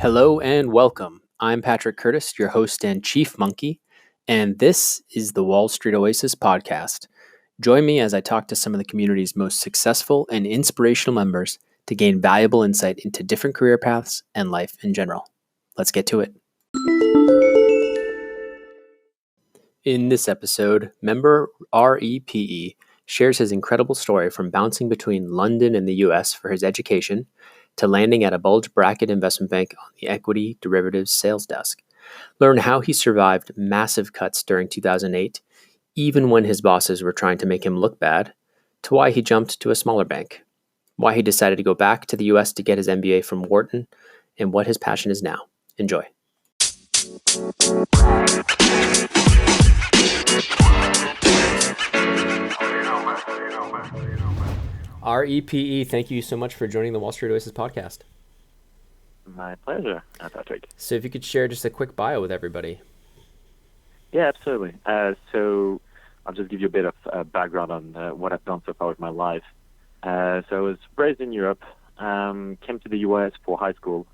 Hello and welcome. I'm Patrick Curtis, your host and chief monkey, and this is the Wall Street Oasis podcast. Join me as I talk to some of the community's most successful and inspirational members to gain valuable insight into different career paths and life in general. Let's get to it. In this episode, member REPE shares his incredible story from bouncing between London and the US for his education to landing at a bulge bracket investment bank on the equity derivatives sales desk. Learn how he survived massive cuts during 2008, even when his bosses were trying to make him look bad, to why he jumped to a smaller bank, why he decided to go back to the US to get his MBA from Wharton, and what his passion is now. Enjoy. REPE, thank you so much for joining the Wall Street Oasis podcast. My pleasure, Patrick. So if you could share just a quick bio with everybody. Yeah, absolutely. So I'll just give you a bit of background on what I've done so far with my life. So I was raised in Europe, came to the US for high school,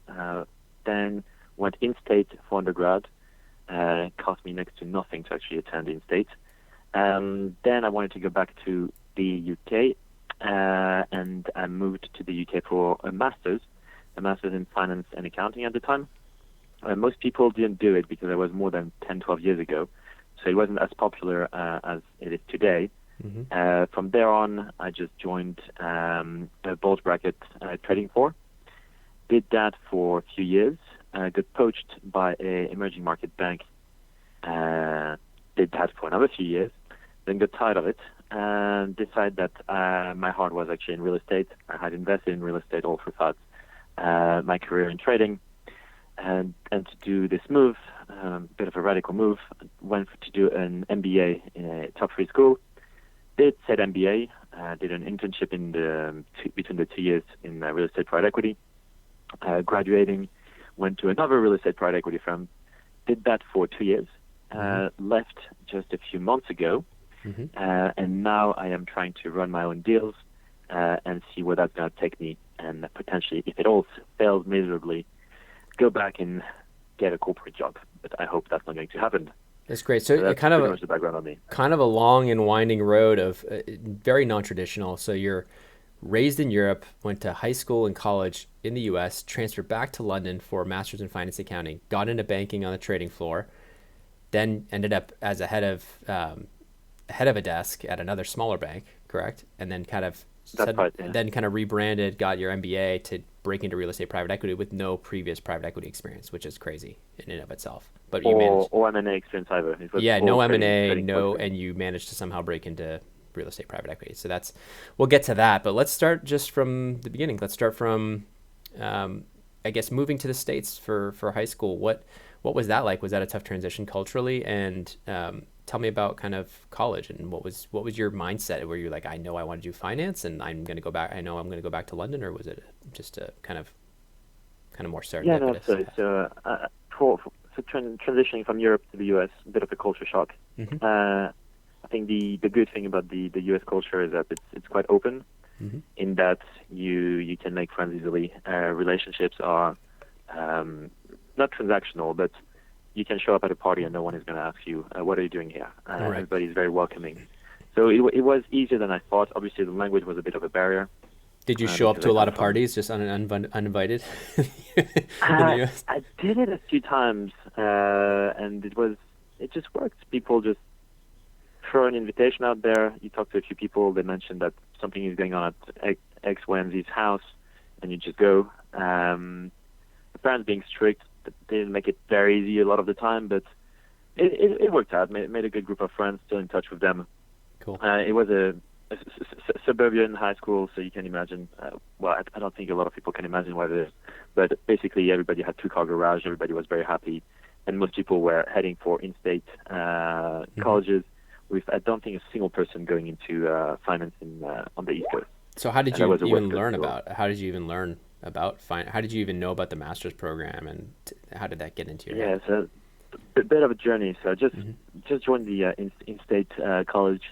then went in-state for undergrad. It cost me next to nothing to actually attend in-state. Then I wanted to go back to the UK, and I moved to the UK for a master's in finance and accounting at the time. Most people didn't do it because it was more than 10, 12 years ago, so it wasn't as popular as it is today. Mm-hmm. From there on, I just joined a bulge bracket trading floor. Did that for a few years. Got poached by an emerging market bank. Did that for another few years. Then got tired of it and decided that my heart was actually in real estate. I had invested in real estate all throughout my career in trading. And to do this move, a bit of a radical move, went to do an MBA in a top 3 school. Did said MBA, did an internship in between the 2 years in real estate private equity. Graduating, went to another real estate private equity firm. Did that for 2 years. Left just a few months ago. Mm-hmm. And now I am trying to run my own deals and see where that's going to take me. And potentially, if it all fails miserably, go back and get a corporate job. But I hope that's not going to happen. That's great. So that's kind pretty much the background on me. Kind of a long and winding road of very non-traditional. So you're raised in Europe, went to high school and college in the US, transferred back to London for a master's in finance accounting, got into banking on the trading floor, then ended up as a head of a desk at another smaller bank, correct? And then kind of then kind of rebranded, got your MBA to break into real estate private equity with no previous private equity experience, which is crazy in and of itself. But you managed or M&A experience either. No M&A, and you managed to somehow break into real estate private equity. So we'll get to that, but let's start just from the beginning. Let's start from I guess moving to the States for high school. What was that like? Was that a tough transition culturally? And tell me about kind of college and what was your mindset? Were you like, I know I want to do finance and I'm going to go back. I know I'm going to go back to London, or was it just a kind of more serendipitous? Yeah, no, so transitioning from Europe to the US, a bit of a culture shock. Mm-hmm. I think the good thing about the US culture is that it's quite open. Mm-hmm. In that you can make friends easily. Relationships are not transactional, but you can show up at a party and no one is going to ask you, what are you doing here? Right. Everybody's very welcoming. So it was easier than I thought. Obviously, the language was a bit of a barrier. Did you show up to a lot of parties just uninvited? I did it a few times, and it just worked. People just throw an invitation out there. You talk to a few people. They mention that something is going on at X, Y, and Z's house, and you just go. The parents being strict, they didn't make it very easy a lot of the time, but it worked out. Made a good group of friends, still in touch with them. Cool. It was a suburban high school, so you can imagine, I don't think a lot of people can imagine what it is, but basically everybody had 2-car garage, everybody was very happy, and most people were heading for in-state colleges. I don't think a single person going into finance on the East Coast. So how did you even learn about how did you even know about the master's program, and how did that get into your head? Yeah, it's a bit of a journey. So I just joined the in-state college.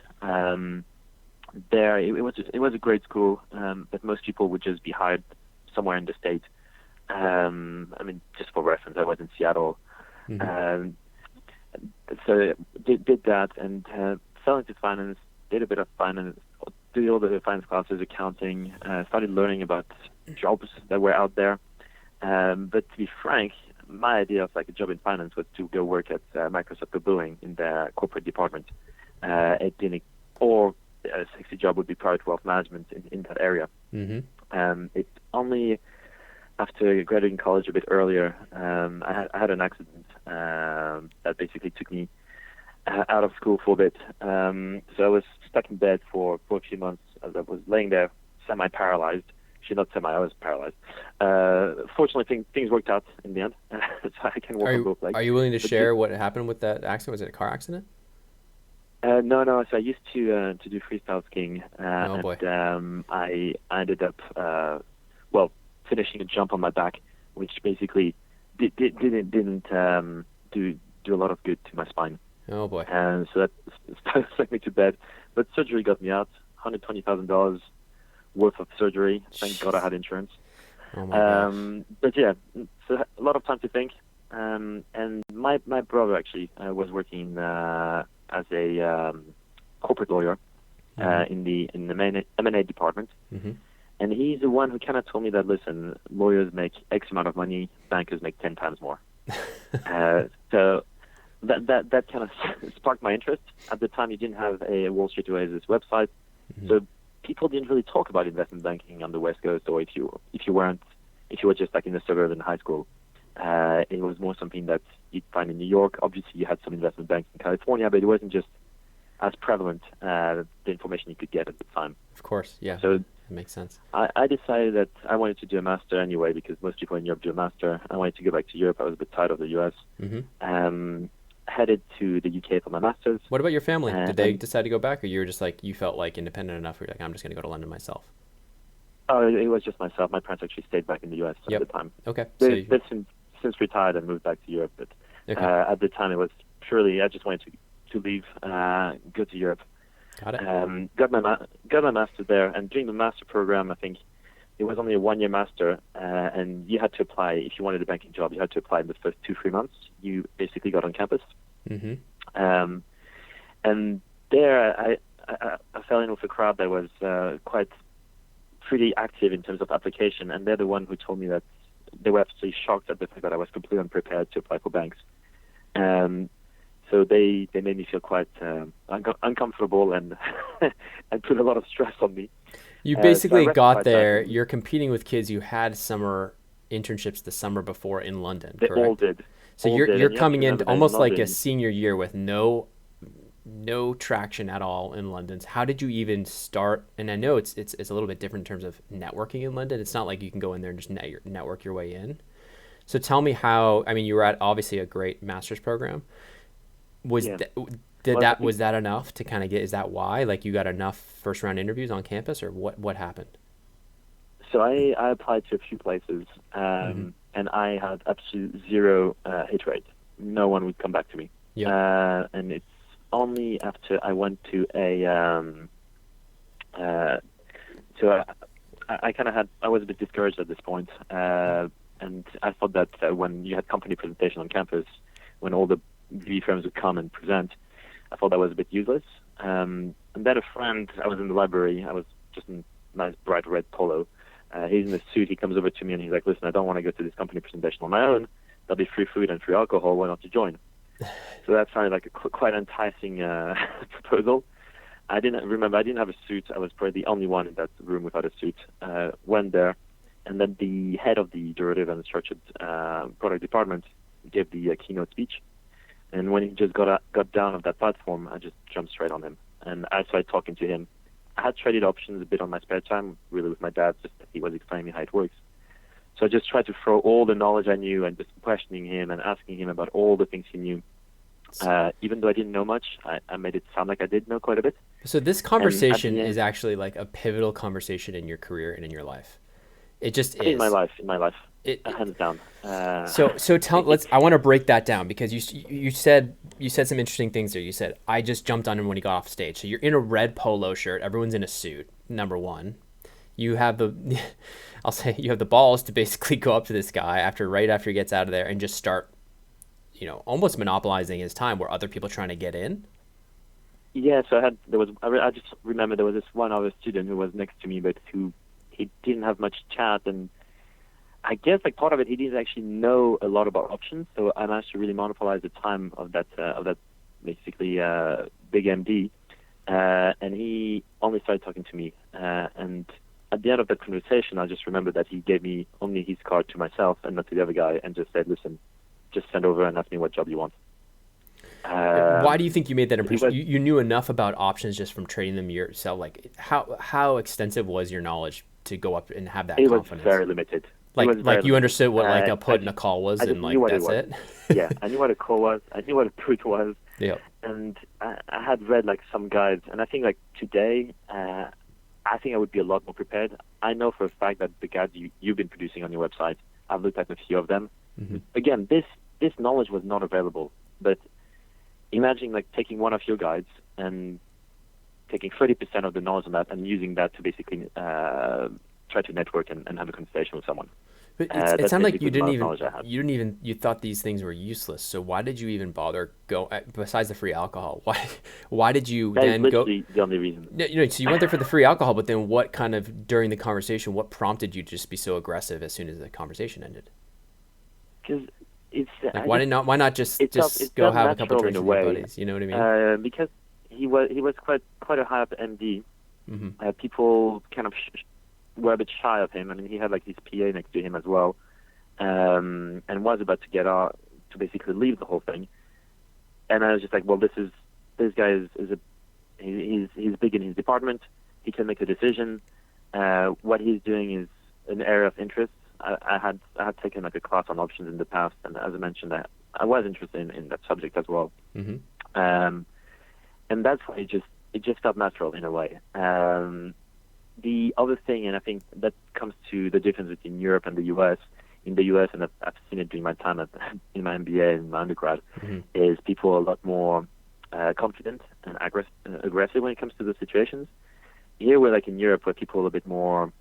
There, it was a great school, but most people would just be hired somewhere in the state I mean, just for reference, I was in Seattle. Mm-hmm. Um, so did that and fell into finance, did a bit of finance, did all the finance classes, accounting, started learning about jobs that were out there. But to be frank, my idea of like a job in finance was to go work at Microsoft or Boeing in the corporate department. It didn't, or a sexy job would be private wealth management in that area. Mm-hmm. It only after graduating college a bit earlier, I had an accident that basically took me out of school for a bit. So I was stuck in bed for a few months as I was laying there, semi-paralyzed. Actually, not semi, I was paralyzed. Fortunately, things worked out in the end, so I can walk on both legs. Are you willing to But share what happened with that accident? Was it a car accident? no. So I used to do freestyle skiing, Oh boy. and I ended up finishing a jump on my back, which basically didn't do a lot of good to my spine. Oh boy. And so that sent me to bed. But surgery got me out, $120,000 worth of surgery. Thank God I had insurance. Oh my gosh. But yeah, so a lot of time to think. And my brother actually was working as a corporate lawyer in the M&A department. Mm-hmm. And he's the one who kind of told me that, listen, lawyers make X amount of money, bankers make 10 times more. So that kind of sparked my interest. At the time, you didn't have a Wall Street Oasis website, so people didn't really talk about investment banking on the West Coast, or if you were just like in the suburbs in high school, it was more something that you'd find in New York. Obviously, you had some investment banks in California, but it wasn't just as prevalent the information you could get at the time. Of course, yeah. So that makes sense. I decided that I wanted to do a master anyway, because most people in Europe do a master. I wanted to go back to Europe. I was a bit tired of the US. Mm-hmm. Headed to the UK for my master's. What about your family? Did they decide to go back, or you were just like, you felt like independent enough where you're like, I'm just going to go to London myself? Oh, it was just myself. My parents actually stayed back in the US at the time. Okay. They've since retired and moved back to Europe. But at the time, it was purely, I just wanted to leave, go to Europe. Got it. Got my master's there, and during the master program, I think it was only a 1-year master, and you had to apply. If you wanted a banking job, you had to apply in the first 2-3 months. You basically got on campus. Mm-hmm. And there, I fell in with a crowd that was quite pretty active in terms of application, and they're the one who told me that they were absolutely shocked at the fact that I was completely unprepared to apply for banks. So they made me feel quite uncomfortable and and put a lot of stress on me. You basically got there. You're competing with kids who had summer internships the summer before in London. They correct? all did. So you're coming in almost like a senior year with no traction at all in London. How did you even start? And I know it's a little bit different in terms of networking in London. It's not like you can go in there and just network your way in. So tell me how. I mean, you were at obviously a great master's program. Was that enough to kind of get? Is that why? Like you got enough first round interviews on campus, or what happened? So I applied to a few places, and I had absolute zero hit rate. No one would come back to me. Yeah. And it's only after I went to a I was a bit discouraged at this point, and I thought that when you had company presentation on campus, when all the VC firms would come and present, I thought that was a bit useless. And then a friend, I was in the library, I was just in a nice bright red polo. He's in a suit, he comes over to me and he's like, listen, I don't want to go to this company presentation on my own. There'll be free food and free alcohol, why don't you join? So that sounded like a quite enticing proposal. I didn't have a suit. I was probably the only one in that room without a suit. Went there, and then the head of the derivative and structured product department gave the keynote speech. And when he just got down off that platform, I just jumped straight on him. And I started talking to him. I had traded options a bit on my spare time, really with my dad, just he was explaining me how it works. So I just tried to throw all the knowledge I knew and just questioning him and asking him about all the things he knew. Even though I didn't know much, I made it sound like I did know quite a bit. So this conversation is actually like a pivotal conversation in your career and in your life. It just is. In my life, hands down. So I want to break that down, because you said some interesting things there. You said, I just jumped on him when he got off stage. So you're in a red polo shirt. Everyone's in a suit, number one. you have the, I'll say you have the balls to basically go up to this guy right after he gets out of there and just start, almost monopolizing his time where other people are trying to get in. Yeah, so I just remember there was this one other student who was next to me, but he didn't have much chat, and I guess like part of it, he didn't actually know a lot about options, so I managed to really monopolize the time of that basically big MD, and he only started talking to me, and at the end of that conversation, I just remember that he gave me only his card to myself and not to the other guy, and just said, "Listen, just send over and ask me what job you want." Why do you think you made that impression? You knew enough about options just from trading them yourself. Like how extensive was your knowledge to go up and have that confidence? It was very limited. Like you understood what like a put and a call was, and like that's it. Yeah, I knew what a call was. I knew what a put was. Yeah. And I had read like some guides, and I think like today, I think I would be a lot more prepared. I know for a fact that the guides you've been producing on your website, I've looked at a few of them. Mm-hmm. Again, this knowledge was not available, but imagine like taking one of your guides and taking 30% of the knowledge on that and using that to basically try to network and have a conversation with someone. But it sounded like you thought these things were useless. So why did you even bother besides the free alcohol? Why did you then go? That's literally the only reason. So you went there for the free alcohol, but then what kind of, during the conversation, what prompted you to just be so aggressive as soon as the conversation ended? Because it's like, why not just go have a couple drinks with your buddies? You know what I mean? Because he was quite a high up MD. Mm-hmm. People kind of were a bit shy of him. I mean, he had like his PA next to him as well, and was about to get out to basically leave the whole thing. And I was just like, well, this guy he's big in his department. He can make a decision. What he's doing is an area of interest. I had taken like a class on options in the past, and as I mentioned, I was interested in that subject as well. Mm-hmm. And that's why it just felt natural in a way. The other thing, and I think that comes to the difference between Europe and the US. In the US, and I've seen it during my time in my MBA and my undergrad, mm-hmm. is people are a lot more confident and aggressive when it comes to the situations. Here, we're like in Europe, where people are a bit more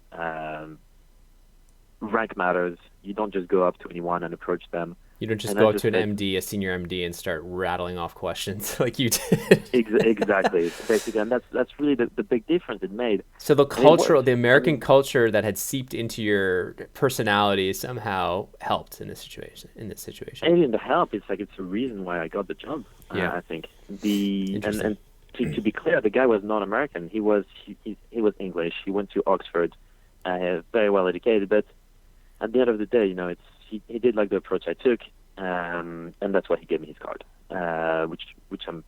rank matters. You don't just go up to anyone and approach them. You don't just go up to an MD, a senior MD, and start rattling off questions like you did. Exactly, basically, and that's really the big difference it made. So the American culture that had seeped into your personality somehow helped in this situation. And even the help, it's a reason why I got the job. Yeah, I think and to be clear, the guy was not American. He was English. He went to Oxford, very well educated, but at the end of the day, he did like the approach I took, and that's why he gave me his card, which I'm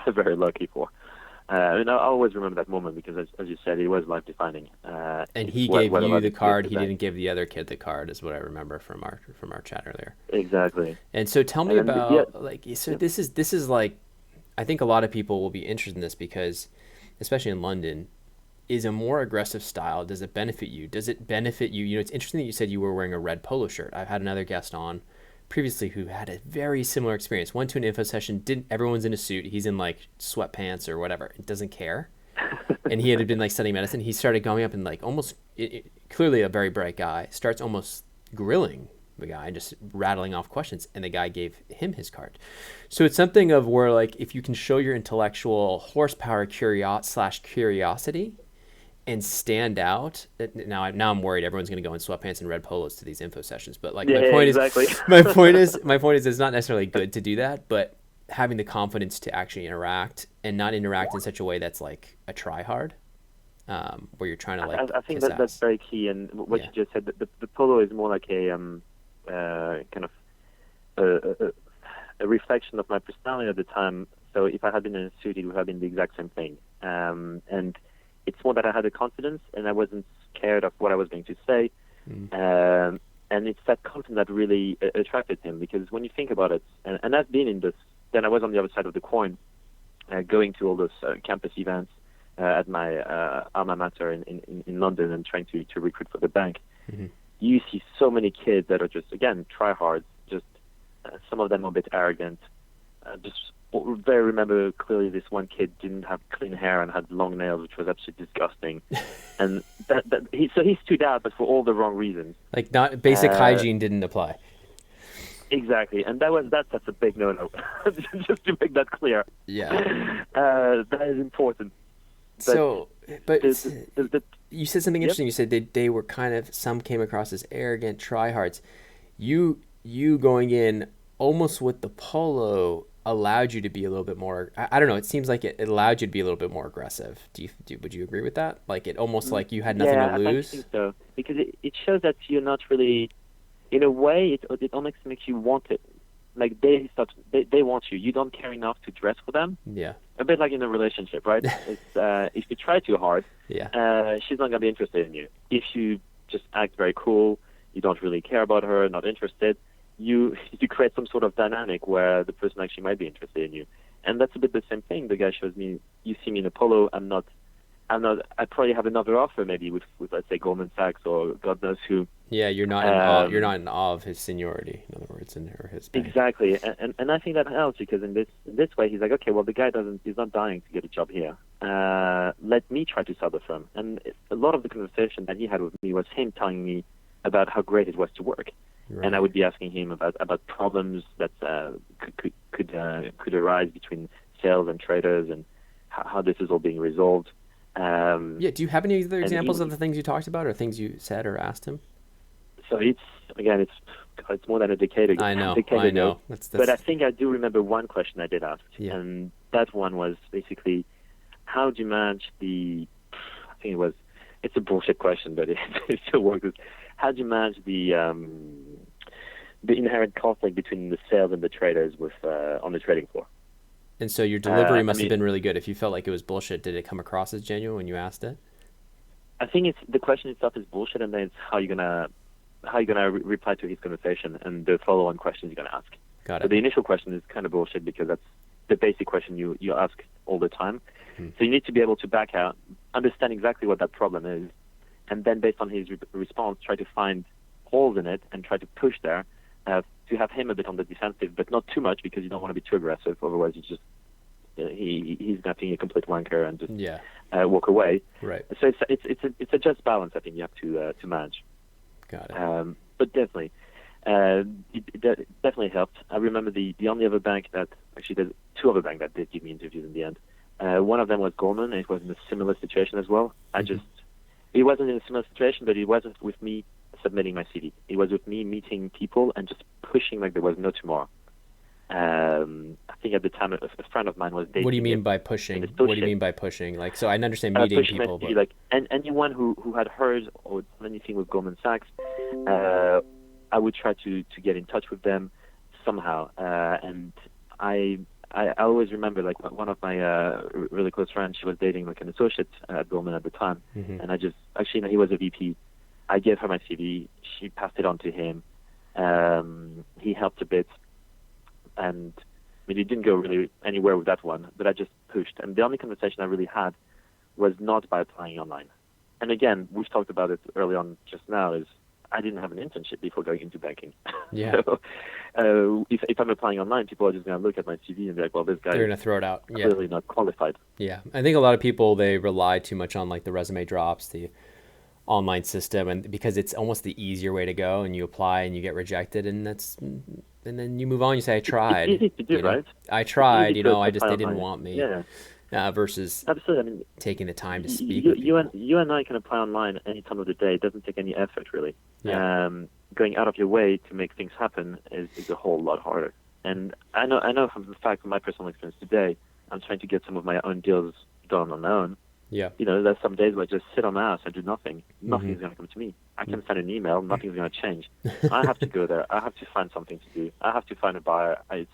very lucky for. And I always remember that moment because, as you said, it was life defining. And he gave you the card. He didn't give the other kid the card, is what I remember from our chat earlier. Exactly. And so tell me about this is like, I think a lot of people will be interested in this because, especially in London, is a more aggressive style. Does it benefit you? Does it benefit you? It's interesting that you said you were wearing a red polo shirt. I've had another guest on previously who had a very similar experience. Went to an info session, everyone's in a suit. He's in like sweatpants or whatever. It doesn't care. And he had been like studying medicine. He started going up and like almost, clearly a very bright guy, starts almost grilling the guy, just rattling off questions. And the guy gave him his card. So it's something of where like, if you can show your intellectual horsepower, curiosity, and stand out. Now I'm worried everyone's going to go in sweatpants and red polos to these info sessions. But like my point is it's not necessarily good to do that, but having the confidence to actually interact and not interact in such a way that's like a try hard, where you're trying to like. I think that's very key. And what you just said, the polo is more like a kind of a reflection of my personality at the time. So if I had been in a suit, it would have been the exact same thing. And it's more that I had the confidence and I wasn't scared of what I was going to say. And it's that confidence that really attracted him, because when you think about it, and I've been in this, then I was on the other side of the coin, going to all those campus events at my alma mater in London and trying to recruit for the bank. Mm-hmm. You see so many kids that are just, again, tryhards, just some of them are a bit arrogant, very remember clearly this one kid didn't have clean hair and had long nails, which was absolutely disgusting. And So he stood out, but for all the wrong reasons. Like not basic hygiene didn't apply. Exactly, and that's a big no-no. Just to make that clear. Yeah. That is important. But The you said something interesting. You said they were kind of, some came across as arrogant tryhards. You going in almost with the polo allowed you to be a little bit more. I don't know. It seems like it allowed you to be a little bit more aggressive. Would you agree with that? Like it almost like you had nothing to lose. I think so, because it shows that you're not really, in a way, it almost makes you want it. Like they want you. You don't care enough to dress for them. Yeah. A bit like in a relationship, right? It's if you try too hard, yeah, she's not gonna be interested in you. If you just act very cool, you don't really care about her, not interested, you create some sort of dynamic where the person actually might be interested in you. And that's a bit the same thing. The guy shows me, you see me in a polo, I probably have another offer maybe with let's say Goldman Sachs or God knows who. Yeah, you're not in awe of his seniority, in other words, or his bank. Exactly, and I think that helps, because in this way he's like, okay, well, the guy he's not dying to get a job here. Let me try to sell the firm. And a lot of the conversation that he had with me was him telling me about how great it was to work, right. And I would be asking him about problems that could arise between sales and traders, and how this is all being resolved. Do you have any other examples of the things you talked about, or things you said or asked him? So it's more than a decade ago. I know. That's... But I think I do remember one question I did ask, and that one was basically, how do you manage it's a bullshit question, but it still works. How do you manage the inherent conflict between the sales and the traders on the trading floor? And so your delivery must have been really good. If you felt like it was bullshit, did it come across as genuine when you asked it? I think the question itself is bullshit, and then it's how you're gonna reply to his conversation and the follow-on questions you're gonna ask. Got it. So the initial question is kind of bullshit, because that's the basic question you ask all the time. So you need to be able to back out, understand exactly what that problem is, and then based on his response, try to find holes in it and try to push there, to have him a bit on the defensive, but not too much, because you don't want to be too aggressive. Otherwise, he's going to think a complete wanker and just walk away. Right. So it's a just balance, I think, you have to manage. Got it. But definitely, it definitely helped. I remember the only other bank there's two other banks that did give me interviews in the end. One of them was Goldman, and it was in a similar situation as well. It wasn't in a similar situation, but it wasn't with me submitting my CV. It was with me meeting people and just pushing like there was no tomorrow. I think at the time a friend of mine was dating. What do you mean by pushing? What do you mean by pushing? Like, so I understand meeting people, but like anyone who had heard or done anything with Goldman Sachs, I would try to get in touch with them somehow. And I always remember, like, one of my really close friends, she was dating like an associate at Goldman at the time, and he was a VP. I gave her my CV. She passed it on to him. He helped a bit, and I mean, it didn't go really anywhere with that one, but I just pushed. And the only conversation I really had was not by applying online. And again, we've talked about it early on just now, is I didn't have an internship before going into banking. Yeah. So if I'm applying online, people are just going to look at my CV and be like, well, this guy they're going to throw it out. Clearly not qualified. Yeah. I think a lot of people, they rely too much on like the resume drops, the online system, and because it's almost the easier way to go, and you apply and you get rejected, and then you move on. You say, I tried. It's easy to do, right? I tried, they online. didn't want me. Yeah. Versus absolutely. I mean, taking the time to speak you and I can apply online any time of the day. It doesn't take any effort, really. Yeah. Going out of your way to make things happen is a whole lot harder. And I know from my personal experience today, I'm trying to get some of my own deals done on my own. Yeah. There's some days where I just sit on my ass and do nothing. Nothing's going to come to me. I can send an email. Nothing's going to change. I have to go there. I have to find something to do. I have to find a buyer. It's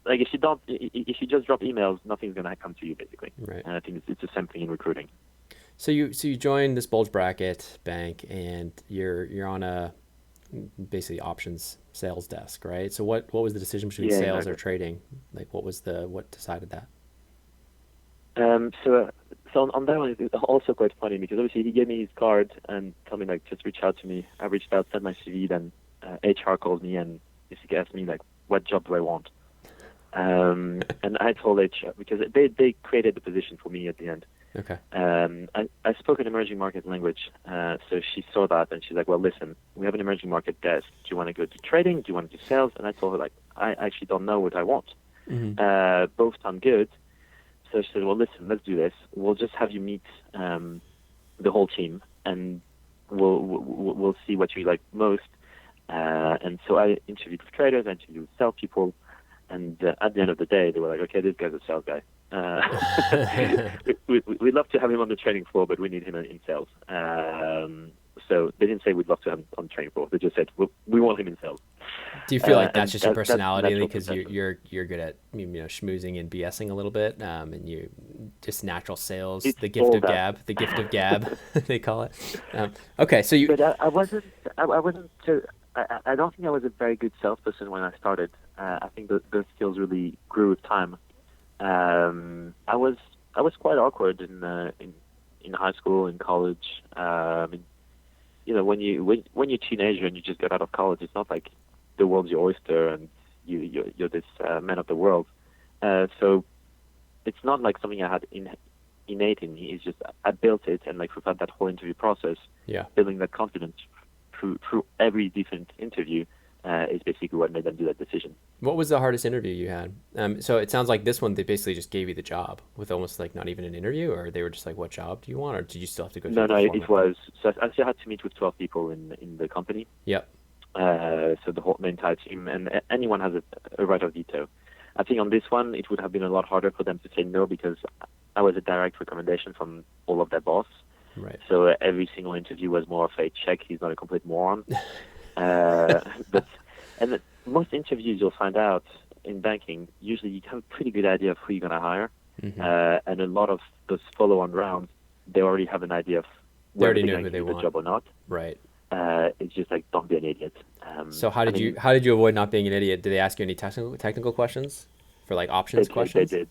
like if you just drop emails, nothing's going to come to you, basically. Right. And I think it's the same thing in recruiting. So you joined this bulge bracket bank, and you're on a basically options sales desk, right? So what was the decision between sales or trading? Like, what decided that? So on that one, it's also quite funny, because obviously he gave me his card and told me, like, just reach out to me. I reached out, sent my CV, then HR called me and basically asked me, like, what job do I want? And I told HR, because they created the position for me at the end. Okay. I spoke an emerging market language, so she saw that and she's like, well, listen, we have an emerging market desk. Do you want to go to trading? Do you want to do sales? And I told her, like, I actually don't know what I want. Both sound good. So she said, well, listen, let's do this. We'll just have you meet the whole team, and we'll see what you like most. And so I interviewed with traders, I interviewed with salespeople, and at the end of the day, they were like, okay, this guy's a sales guy. We'd love to have him on the trading floor, but we need him in sales. So they didn't say we'd love to have him on the trading floor. They just said we want him in sales. Do you feel like that's just your personality? That's Because you're good at schmoozing and BSing a little bit, and you just natural sales, It's the gift all of that. gab, the gift of gab, they call it. Okay, so you. But I wasn't. I don't think I was a very good salesperson when I started. I think those skills really grew with time. I was quite awkward in high school, in college. When you're a teenager and you just get out of college, it's not like the world's your oyster and you're this man of the world. So it's not like something I had innate in me. It's just I built it, and like throughout that whole interview process, building that confidence through every different interview is basically what made them do that decision. What was the hardest interview you had? So it sounds like this one, they basically just gave you the job with almost like not even an interview, or they were just like, what job do you want? Or did you still have to go through No, the it was. So I still had to meet with 12 people in the company. Yep. So the entire team, and anyone has a right of veto. I think on this one, it would have been a lot harder for them to say no because I was a direct recommendation from all of their boss. Right. So every single interview was more of a check. He's not a complete moron. And most interviews you'll find out in banking, usually you have a pretty good idea of who you're going to hire. And a lot of those follow-on rounds, they already have an idea of whether they're going to do the job or not. Right. It's just like, don't be an idiot. So how did you avoid not being an idiot? Did they ask you any technical questions for like options questions? They did.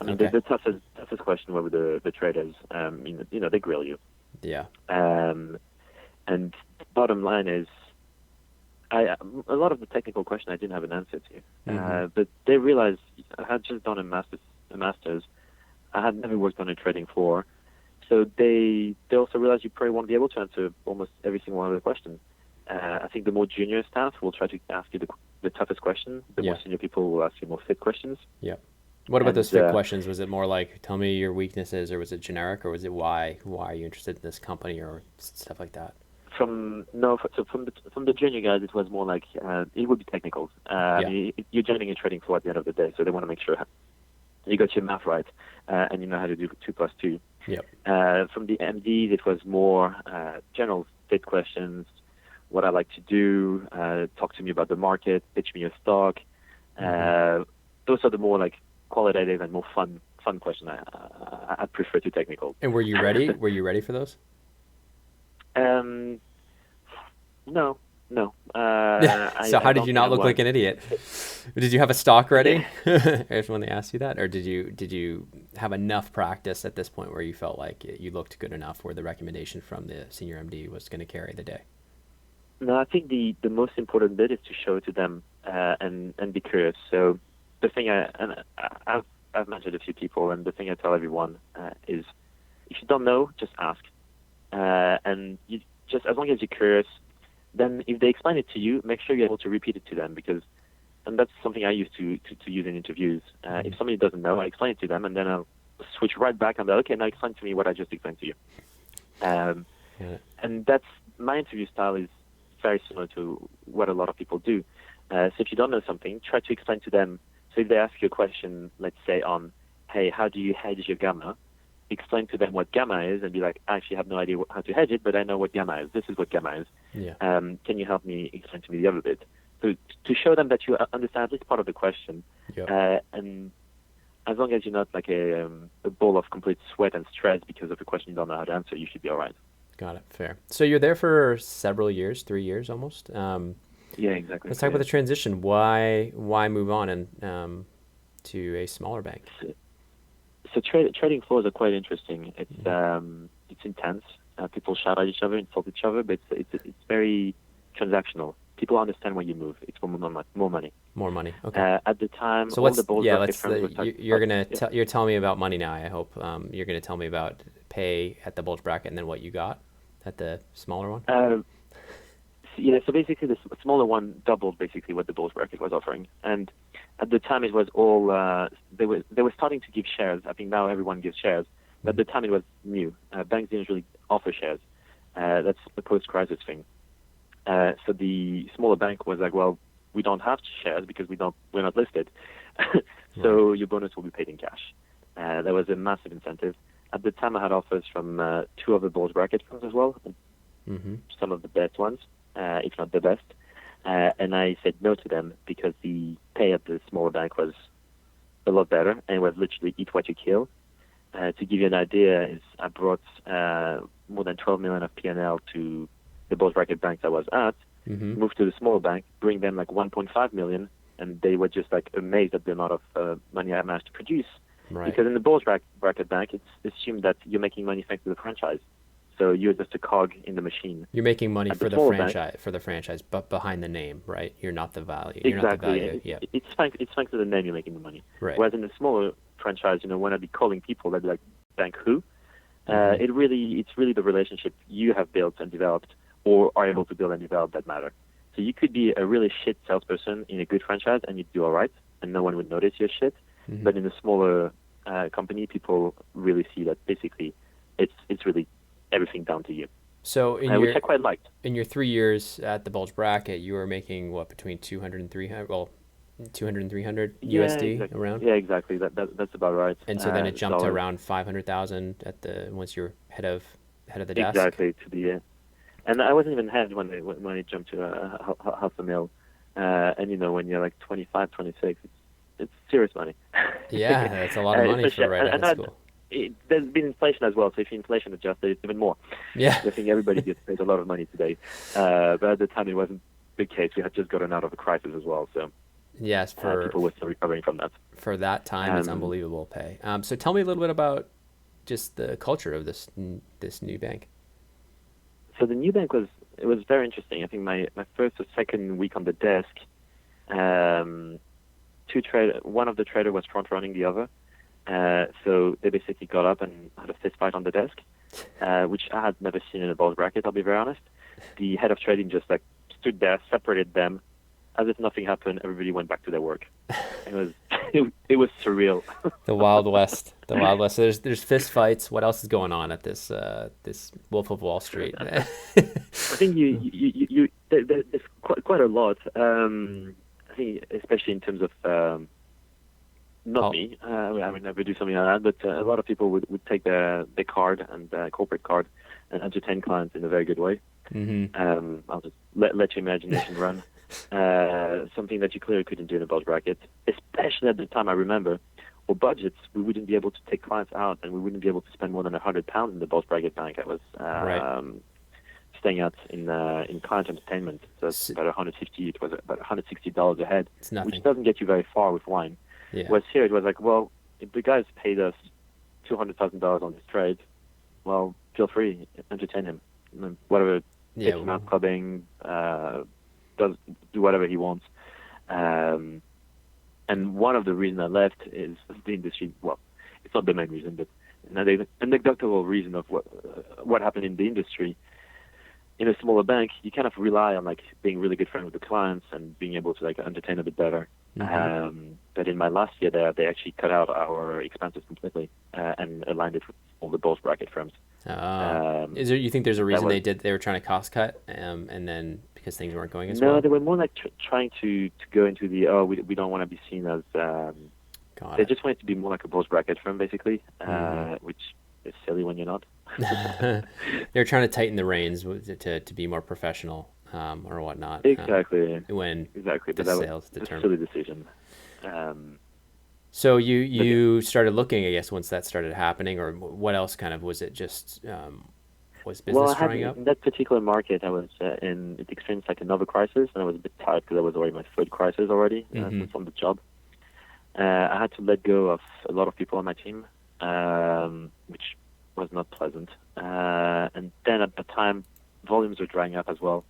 I mean, the toughest question were with the traders. They grill you. Yeah. And the bottom line is, a lot of the technical question I didn't have an answer to. But they realized I had just done a master's. I had never worked on a trading floor. So they also realized you probably won't be able to answer almost every single one of the questions. I think the more junior staff will try to ask you the toughest question. The more senior people will ask you more fit questions. Yeah. What about those fit questions? Was it more like, tell me your weaknesses, or was it generic, or was it why are you interested in this company, or stuff like that? From the junior guys, it was more like it would be technical. You're joining a trading floor at the end of the day, so they want to make sure you got your math right and you know how to do 2 + 2. Yep. From the MDs, it was more general fit questions. What I like to do, talk to me about the market, pitch me a stock. Those are the more like qualitative and more fun questions. I prefer to technical. And were you ready? Were you ready for those? No. So how did you not look like an idiot? Did you have a stock ready? When they asked you that, or did you have enough practice at this point where you felt like you looked good enough where the recommendation from the senior MD was going to carry the day? No, I think the most important bit is to show it to them and be curious. So the thing I've mentioned a few people, and the thing I tell everyone is, if you don't know, just ask. And you just, as long as you're curious, then if they explain it to you, make sure you're able to repeat it to them, and that's something I used to use in interviews. If somebody doesn't know, I explain it to them, and then I'll switch right back and be like, okay, now explain to me what I just explained to you. And that's, my interview style is very similar to what a lot of people do. So if you don't know something, try to explain to them. So if they ask you a question, let's say on, hey, how do you hedge your gamma? Explain to them what gamma is and be like, I actually have no idea how to hedge it, but I know what gamma is. This is what gamma is. Yeah. Can you help me explain to me the other bit? So to show them that you understand at least part of the question. And as long as you're not like a ball of complete sweat and stress because of a question you don't know how to answer, you should be all right. Got it. Fair. So you're there for several years, 3 years almost. Yeah, exactly. Let's talk about the transition. Why move on and to a smaller bank? So trading floors are quite interesting. It's intense. People shout at each other, insult each other, but it's very transactional. people understand when you move. It's for more money. More money. Okay. At the time, So all the bulge bracket firms were you're telling me about money now. I hope you're gonna tell me about pay at the bulge bracket and then what you got at the smaller one. So basically, the smaller one doubled basically what the bulge bracket was offering, and at the time it was all they were starting to give shares. I think now everyone gives shares, but at the time it was new. Banks didn't really offer shares. That's the post-crisis thing. So the smaller bank was like, well, we don't have shares because we're not listed. So your bonus will be paid in cash. There was a massive incentive. At the time, I had offers from two other bulge bracket firms as well, some of the best ones, if not the best. And I said no to them because the pay at the smaller bank was a lot better, and it was literally eat what you kill. To give you an idea, is I brought more than 12 million of P&L to the bulge bracket banks I was at, moved to the smaller bank, bring them like 1.5 million, and they were just like amazed at the amount of money I managed to produce. Right. Because in the bulge bracket bank, it's assumed that you're making money thanks to the franchise. So you're just a cog in the machine. You're making money for the franchise, but behind the name, right? You're not the value. You're Exactly. not the value. It's thanks to the name you're making the money. Right. Whereas in the smaller franchise, when I'd be calling people, they'd be like, bank who? It's really the relationship you have built and developed or are able to build and develop that matter. So you could be a really shit salesperson in a good franchise and you'd do all right and no one would notice your shit. But in a smaller company, people really see that basically it's really everything down to you. So which I quite liked. In your 3 years at the bulge bracket, you were making what, between 200 and 300? Well, 200 and 300 USD exactly. around? Yeah, exactly. That's about right. And so then it jumped to around 500,000 once you're head of the desk. Exactly, to the and I wasn't even head when it jumped to half a mil. And when you're like 25, 26, it's serious money. Yeah, that's a lot of money for right out of school. There's been inflation as well, so if you inflation adjust it, it's even more. Yeah. I think everybody gets paid a lot of money today. But at the time, it wasn't the case. We had just gotten out of a crisis as well, so yes, people were still recovering from that. For that time, it's unbelievable pay. So tell me a little bit about just the culture of this new bank. So the new bank was very interesting. I think my first or second week on the desk, one of the traders was front running the other. So they basically got up and had a fist fight on the desk, which I had never seen in a bulge bracket, I'll be very honest. The head of trading just like stood there, separated them, as if nothing happened. Everybody went back to their work. It was surreal. The Wild West. The Wild West. So there's fist fights. What else is going on at this Wolf of Wall Street? I think there's quite a lot. I think especially in terms of not me. I would never do something like that. But a lot of people would take their card and corporate card and entertain clients in a very good way. I'll just let your imagination run. Something that you clearly couldn't do in a bulge bracket, especially at the time. I remember, or budgets, we wouldn't be able to take clients out, and we wouldn't be able to spend more than £100 in the bulge bracket bank. I was staying out in client entertainment, so it's about 150. It was about $160 a head, which doesn't get you very far with wine. Yeah. Whereas here it was like, well, if the guys paid us $200,000 on this trade, well, feel free, entertain him, whatever. Take him out clubbing. Do whatever he wants. And one of the reasons I left is the industry. Well, it's not the main reason, but an anecdotal reason of what happened in the industry. In a smaller bank, you kind of rely on like being really good friends with the clients and being able to like entertain a bit better. But in my last year there, they actually cut out our expenses completely and aligned it with all the bulge bracket firms. You think there's a reason they were trying to cost cut and then because things weren't going as well? No, they were more like trying to go into the we don't want to be seen as they just wanted to be more like a bulge bracket firm basically, which is silly when you're not. They're trying to tighten the reins to be more professional or whatnot. Exactly. But that was a silly decision. So you started looking, I guess, once that started happening, or what else kind of was it? Just was business drying up? In that particular market, I was it experienced like another crisis, and I was a bit tired because I was already my third crisis already from the job. I had to let go of a lot of people on my team, which was not pleasant. And then at the time, volumes were drying up as well.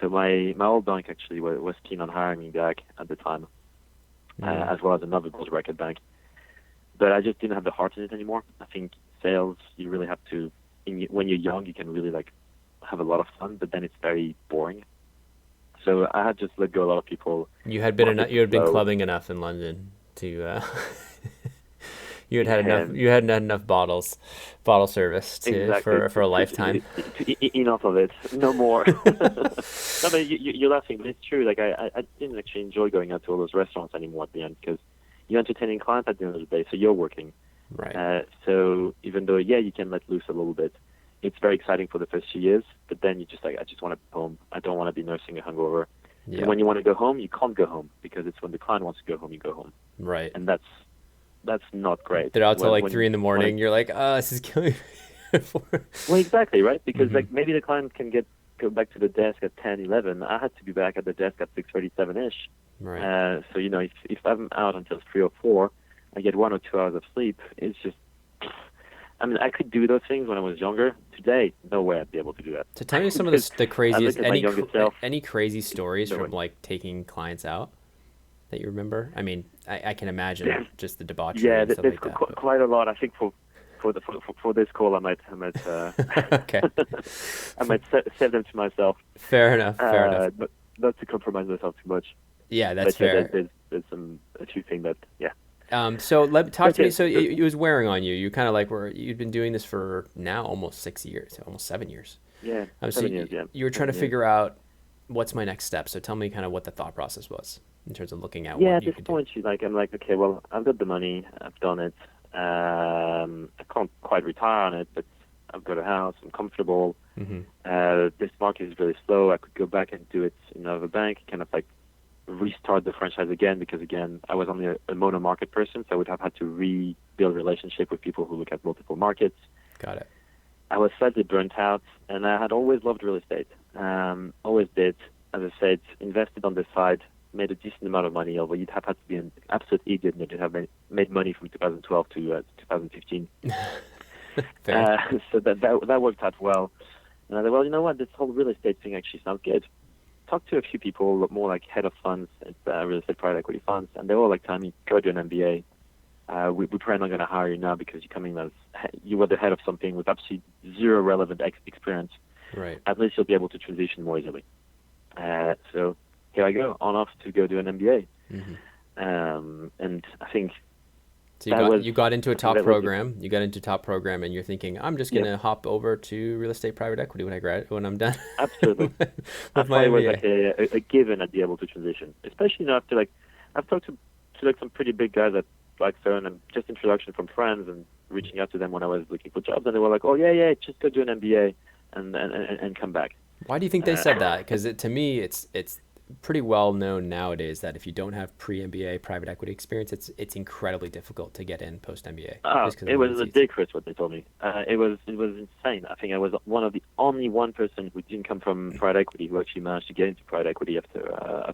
So my old bank actually was keen on hiring me back at the time, as well as another bulge bracket bank. But I just didn't have the heart in it anymore. I think sales, you really have to, when you're young, you can really like have a lot of fun, but then it's very boring. So I had just let go a lot of people. You had been clubbing enough in London to you had had enough bottle service for a lifetime. Enough of it, no more. No, but you're laughing, but it's true. Like I didn't actually enjoy going out to all those restaurants anymore at the end, because you're entertaining clients at the end of the day, so you're working. Right. So even though you can let loose a little bit, it's very exciting for the first few years, but then you just like, I just want to be home. I don't want to be nursing a hangover. Yeah. And when you want to go home, you can't go home, because it's when the client wants to go home, you go home. Right. And that's not great. They're out till like 3 a.m. You're like, this is killing me. Well, exactly, right? Because like maybe the client can go back to the desk at 10, 11. I had to be back at the desk at 6:37-ish. Right. So, if I'm out until 3 or 4, I get 1 or 2 hours of sleep. It's just, I mean, I could do those things when I was younger. Today, no way I'd be able to do that. To tell me some of the craziest, any crazy stories from like taking clients out that you remember? I mean, I can imagine just the debauchery. Yeah, and stuff there's like that, quite a lot. I think for this call, I might okay. I might save them to myself. Fair enough. But not to compromise myself too much. Yeah, that's fair. There's a few things that So talk to me. So it was wearing on you. You kind of like you've been doing this for now almost 6 years, almost 7 years. Yeah, so 7 years. Yeah, you were trying to figure out what's my next step. So tell me kind of what the thought process was in terms of looking at what you could do. At this point, I'm like, okay, well, I've got the money, I've done it. I can't quite retire on it, but I've got a house, I'm comfortable. This market is really slow. I could go back and do it in another bank, kind of like restart the franchise again, because again, I was only a mono market person, so I would have had to rebuild relationship with people who look at multiple markets. Got it. I was slightly burnt out, and I had always loved real estate. Always did. As I said, invested on the side, made a decent amount of money, although you'd have had to be an absolute idiot not to have made money from 2012 to 2015. So that worked out well. And I thought, well, you know what, this whole real estate thing actually sounds good. Talked to a few people, more like head of funds at real estate private equity funds, and they were all like, telling me, go do an MBA. We're probably not going to hire you now because you're coming as you were the head of something with absolutely zero relevant experience. Right. At least you'll be able to transition more easily. So here I go, on off to go do an MBA. And I think so you got into a top program. You got into a top program, and you're thinking, I'm just going to hop over to real estate private equity when I'm done. Absolutely. That's why it was like a given I'd be able to transition, especially after like I've talked to like some pretty big guys at Blackstone, and just introduction from friends and reaching out to them when I was looking for jobs, and they were like, oh yeah, just go do an MBA and come back. Why do you think they said that? Because to me, it's pretty well known nowadays that if you don't have pre-MBA private equity experience, it's incredibly difficult to get in post-MBA. It was ridiculous what they told me. It was insane. I think I was one of the only one person who didn't come from private equity who actually managed to get into private equity after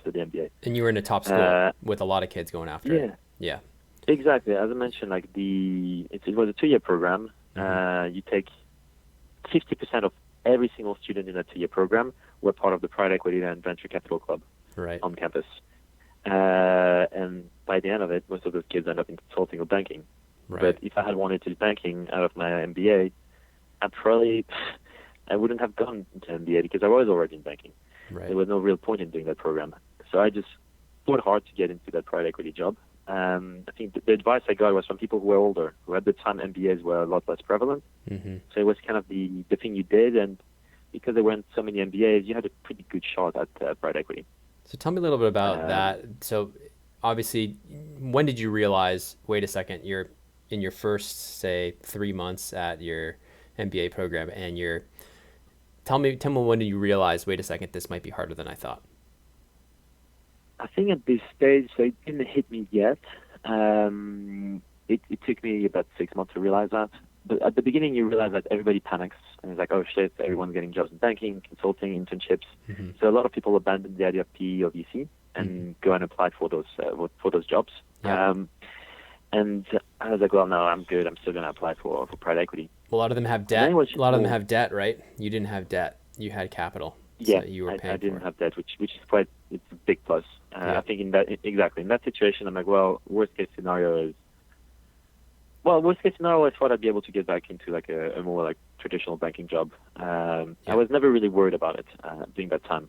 the MBA. And you were in a top school with a lot of kids going after it. Yeah. Exactly. As I mentioned, like it was a 2-year program. You take 50% of every single student in that 2-year program were part of the private equity and venture capital club on campus. And by the end of it, most of those kids end up in consulting or banking. Right. But if I had wanted to do banking out of my MBA, I wouldn't have gone into MBA because I was already in banking. Right. There was no real point in doing that program. So I just fought hard to get into that private equity job. I think the advice I got was from people who were older, who at the time MBAs were a lot less prevalent. So it was kind of the thing you did, and because there weren't so many MBAs, you had a pretty good shot at private equity. So tell me a little bit about that. So obviously, when did you realize, wait a second, you're in your first, say, 3 months at your MBA program, and tell me when did you realize, wait a second, this might be harder than I thought? I think at this stage, so it didn't hit me yet. It took me about 6 months to realize that. But at the beginning, you realize that everybody panics, and it's like, oh shit, everyone's getting jobs in banking, consulting, internships. So a lot of people abandon the idea of PE or VC and go and apply for those jobs. Yeah. And I was like, well, no, I'm good. I'm still going to apply for private equity. A lot of them have debt. A lot of them have debt, right? You didn't have debt. You had capital. Yeah, So you were I paying for didn't it. have that, which is quite, it's a big plus. Yeah. I think exactly in that situation, I'm like, well, worst case scenario is, well, worst case scenario, I thought I'd be able to get back into like a more like traditional banking job. I Yeah. was never really worried about it during that time.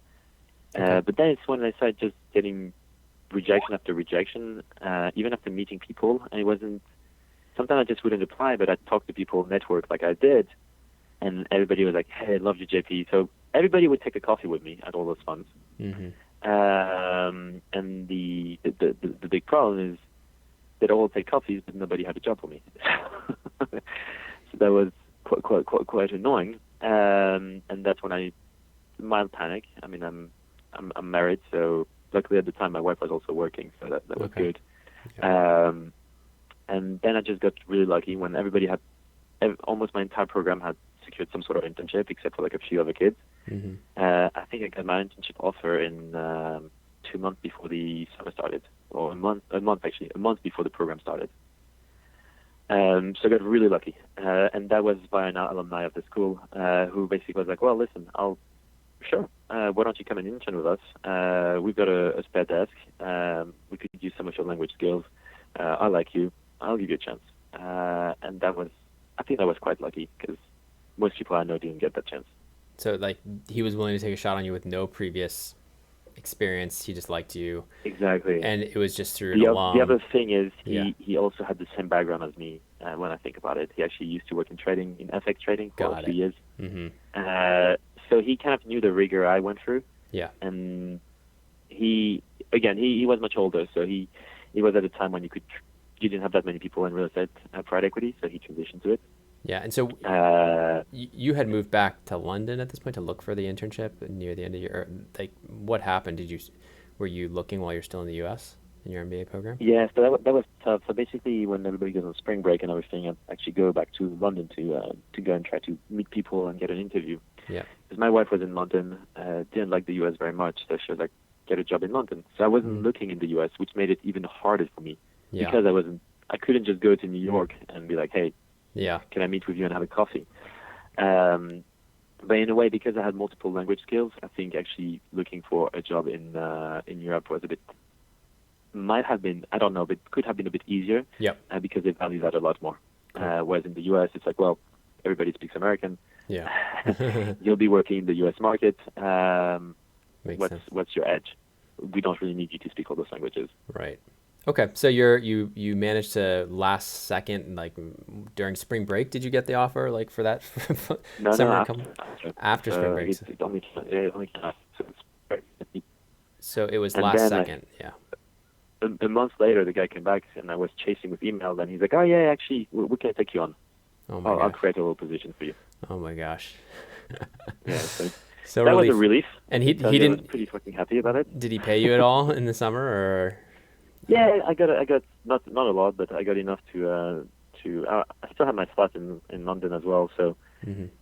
Okay. But then it's when I started just getting rejection after rejection, even after meeting people, and it wasn't, sometimes I just wouldn't apply, but I'd talk to people, network like I did, and everybody was like, hey, I love you, JP. So everybody would take a coffee with me at all those funds. Mm-hmm. And the big problem is they'd all take coffees, but nobody had a job for me. So that was quite annoying. And that's when I mild panic. I mean, I'm married, so luckily at the time my wife was also working, so that was Okay. good. Yeah. And then I just got really lucky when everybody had, almost my entire program had secured some sort of internship, except for like a few other kids. Mm-hmm. I think I got my internship offer in 2 months before the summer started, or a month before the program started. So I got really lucky, and that was by an alumni of the school who basically was like, well, listen, sure, why don't you come and intern with us? We've got a spare desk. We could use some of your language skills. I like you. I'll give you a chance. And I think that was quite lucky because most people I know didn't get that chance. So like he was willing to take a shot on you with no previous experience. He just liked you, Exactly. and it was just through an The alum. other thing is Yeah. he also had the same background as me when I think about it. He actually used to work in trading, in FX trading for Got a few it. years. Mm-hmm. So he kind of knew the rigor I went through. Yeah. And he was much older, so he was at a time when you didn't have that many people in real estate private equity, so he transitioned to it. Yeah. And so you had moved back to London at this point to look for the internship near the end of your, like, what happened? Were you looking while you're still in the U.S. in your MBA program? Yeah, so that was tough. So basically, when everybody goes on spring break and everything, I actually go back to London to go and try to meet people and get an interview. Yeah. Because my wife was in London, didn't like the U.S. very much, so she was like, get a job in London. So I wasn't looking in the U.S., which made it even harder for me Yeah. because I couldn't just go to New York and be like, hey, Yeah. can I meet with you and have a coffee? But in a way, because I had multiple language skills, I think actually looking for a job in Europe was might have been, I don't know, but could have been a bit easier. Yep. Because they value that a lot more. Cool. Whereas in the U.S., it's like, well, everybody speaks American. Yeah. You'll be working in the U.S. market. Makes sense. What's your edge? We don't really need you to speak all those languages. Right. Okay. So you managed to last second, like during spring break, did you get the offer like for that No, summer? after Spring break. it only came after. So it's great. So it was And last then second. Yeah. a month later, the guy came back, and I was chasing with emails, and he's like, "Oh yeah, actually, we can take you on. Oh my I'll gosh. create a little position for you." Oh my gosh. Yeah, so So that was relief. a relief. And he I was didn't. pretty fucking happy about it. Did he pay you at all in the summer or? Yeah, I got not a lot, but I got enough to I still have my flat in London as well, so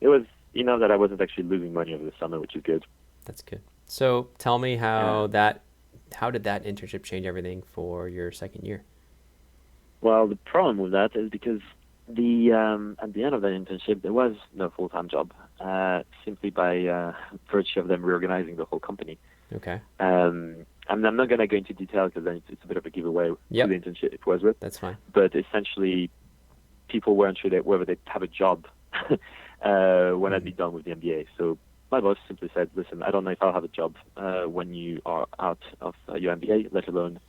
it was enough that I wasn't actually losing money over the summer, which is good. That's good. So tell me how did that internship change everything for your second year? Well, the problem with that is because at the end of that internship there was no full-time job, simply by virtue of them reorganizing the whole company. Okay. I'm not going to go into detail because then it's a bit of a giveaway who the internship it was with. That's fine. But essentially, people weren't sure whether they'd have a job when I'd be done with the MBA. So my boss simply said, listen, I don't know if I'll have a job when you are out of your MBA, let alone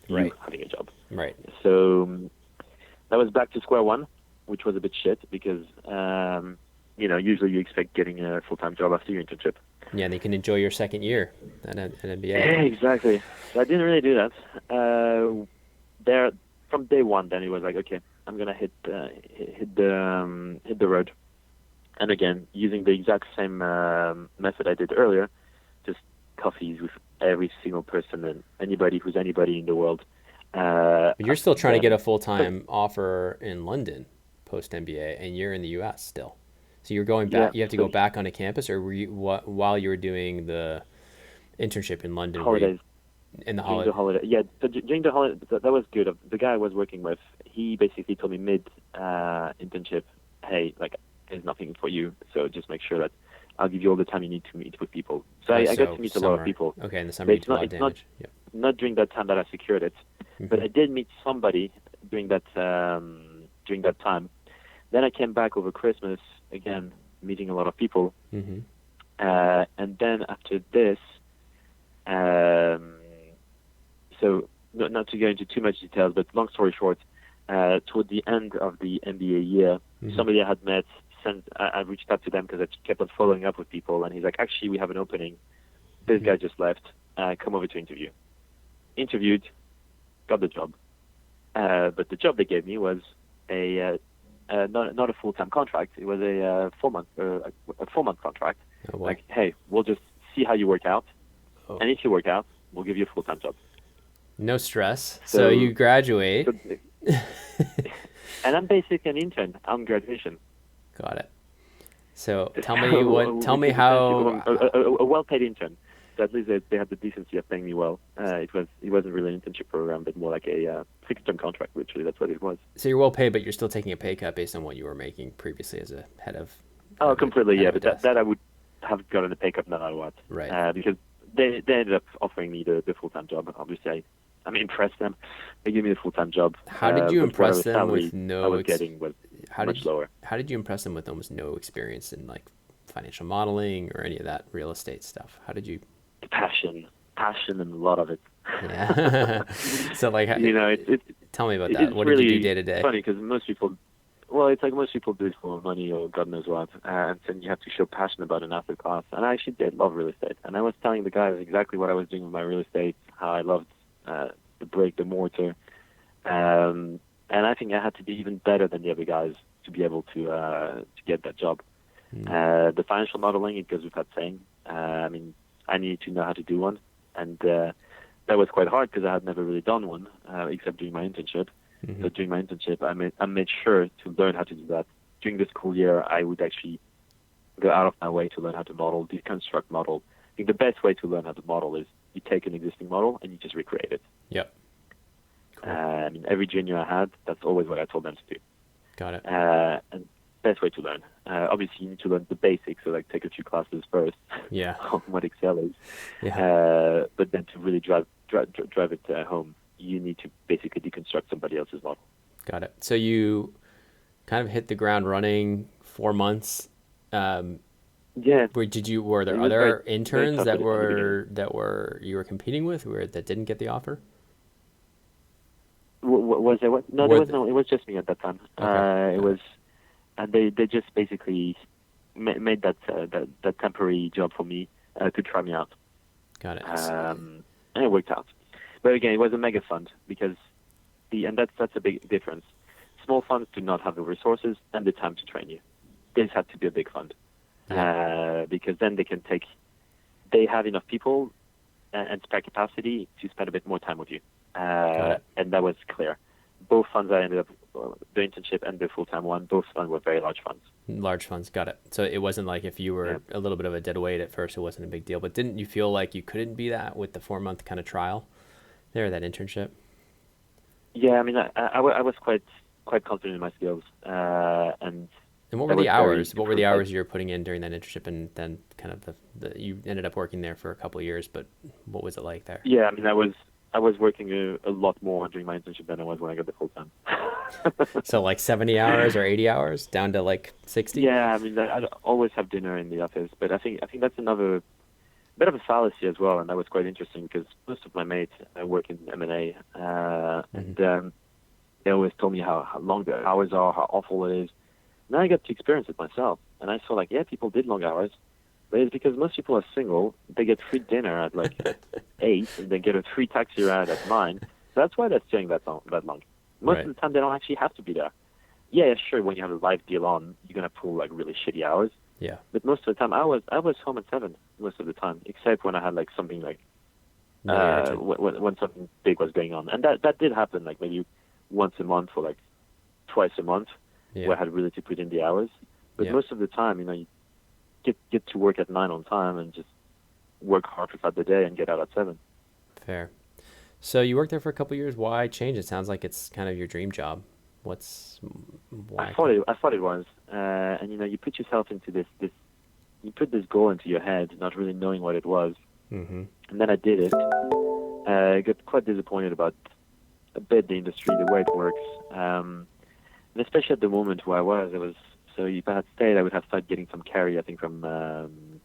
you having a job. Right. So that was back to square one, which was a bit shit because, usually you expect getting a full-time job after your internship. Yeah, and you can enjoy your second year at MBA. Yeah, exactly. So I didn't really do that. There, from day one, then it was like, okay, I'm gonna hit the road, and again using the exact same method I did earlier, just coffees with every single person and anybody who's anybody in the world. But you're still trying to get a full-time offer in London post MBA, and you're in the U.S. still. So you're going back. You have to go back onto campus, or were you while you were doing the internship in London? Holidays. In the holiday. Yeah. So during the holiday, that was good. The guy I was working with, he basically told me mid internship, hey, like there's nothing for you, so just make sure that I'll give you all the time you need to meet with people. So I got to meet a lot of people. Okay, in the summer But you did a lot of damage. Yep. not during that time that I secured it, but I did meet somebody during that time. Then I came back over Christmas again, meeting a lot of people. Mm-hmm. And then after this, so not to go into too much details, but long story short, toward the end of the MBA year, somebody I had met, I reached out to them because I kept on following up with people, and he's like, actually, we have an opening. This guy just left. Come over to interview. Interviewed, got the job. But the job they gave me was not a full-time contract. It was a 4-month contract. Oh, wow. Like, hey, we'll just see how you work out, and if you work out, we'll give you a full-time job. No stress. So you graduate. And I'm basically an intern on graduation. Got it. So tell me how a well-paid intern. So at least they had the decency of paying me well. It wasn't really an internship program, but more like a fixed-term contract. Literally, that's what it was. So you're well paid, but you're still taking a pay cut based on what you were making previously as a head of. Oh, completely, yeah. But that I would have gotten a pay cut no matter what. Right. Because they ended up offering me the full-time job. Obviously, I impressed them. They gave me the full-time job. How did you impress them with no? I was getting was much lower. How did you impress them with almost no experience in like financial modeling or any of that real estate stuff? How did you? Passion, and a lot of it. Yeah. So like, tell me about that. What really did you do day to day? It's funny because most people do it for money or God knows what, and then you have to show passion about an asset class. And I actually did love real estate, and I was telling the guys exactly what I was doing with my real estate, how I loved the brick, the mortar, and I think I had to be even better than the other guys to be able to get that job. The financial modeling, it goes without saying. I needed to know how to do one, and that was quite hard because I had never really done one except during my internship. So during my internship, I made sure to learn how to do that. During the school year, I would actually go out of my way to learn how to model, deconstruct model. I think the best way to learn how to model is you take an existing model and you just recreate it. Yep. Cool. Every junior I had, that's always what I told them to do. Got it. And best way to learn. Obviously, you need to learn the basics, so like take a few classes first. Yeah. On what Excel is. Yeah. But then to really drive it home, you need to basically deconstruct somebody else's model. Got it. So you kind of hit the ground running 4 months. Yeah. Were there other interns that you were competing with that didn't get the offer? Was there what? No, there was no. It was just me at that time. Okay. It was, and they just basically made that temporary job for me to try me out. Got it. And it worked out. But again, it was a mega fund because that's a big difference. Small funds do not have the resources and the time to train you. This had to be a big fund. Because then they have enough people and spare capacity to spend a bit more time with you. And that was clear. Both funds I ended up, the internship and the full-time one, both funds were very large funds. Large funds, got it. So it wasn't like if you were a little bit of a dead weight at first, it wasn't a big deal. But didn't you feel like you couldn't be that with the 4-month kind of trial there, that internship? Yeah, I was quite confident in my skills. And what were the hours? What were the hours you were putting in during that internship, and then kind of you ended up working there for a couple of years? But what was it like there? Yeah, I was working a lot more during my internship than I was when I got the full time. So like 70 hours or 80 hours down to like 60? Yeah, I'd always have dinner in the office, but I think that's another bit of a fallacy as well, and that was quite interesting because most of my mates work in M&A, and they always told me how long the hours are, how awful it is. Now I got to experience it myself, and I saw like, yeah, people did long hours, but it's because most people are single. They get free dinner at like 8, and they get a free taxi ride at 9. So that's why they're staying that long. Most of the time, they don't actually have to be there. Yeah, sure, when you have a live deal on, you're going to pull like really shitty hours. Yeah. But most of the time, I was home at 7 most of the time, except when I had like something like when something big was going on. And that did happen like maybe once a month or like twice a month where I had really to put in the hours. But most of the time, you get to work at 9 on time and just work hard throughout the day and get out at 7. Fair. So you worked there for a couple of years. Why change? It sounds like it's kind of your dream job. Why? I thought it was, and you put yourself into this you put this goal into your head, not really knowing what it was. Mm-hmm. And then I did it. I got quite disappointed about a bit the industry, the way it works. And especially at the moment where I was, so if I had stayed, I would have started getting some carry, I think, from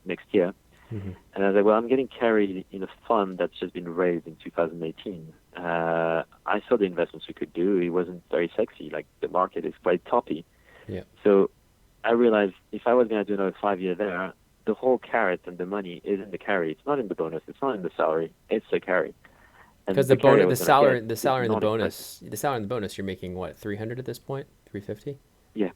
next year. Mm-hmm. And I was like, well, I'm getting carried in a fund that's just been raised in 2018. I saw the investments we could do. It wasn't very sexy. Like, the market is quite toppy. Yeah. So I realized if I was going to do another 5 year there, the whole carrot and the money is in the carry. It's not in the bonus. It's not in the salary. It's the carry. Because the bonus, the salary, and the bonus, you're making what, 300 at this point, 350? Yeah,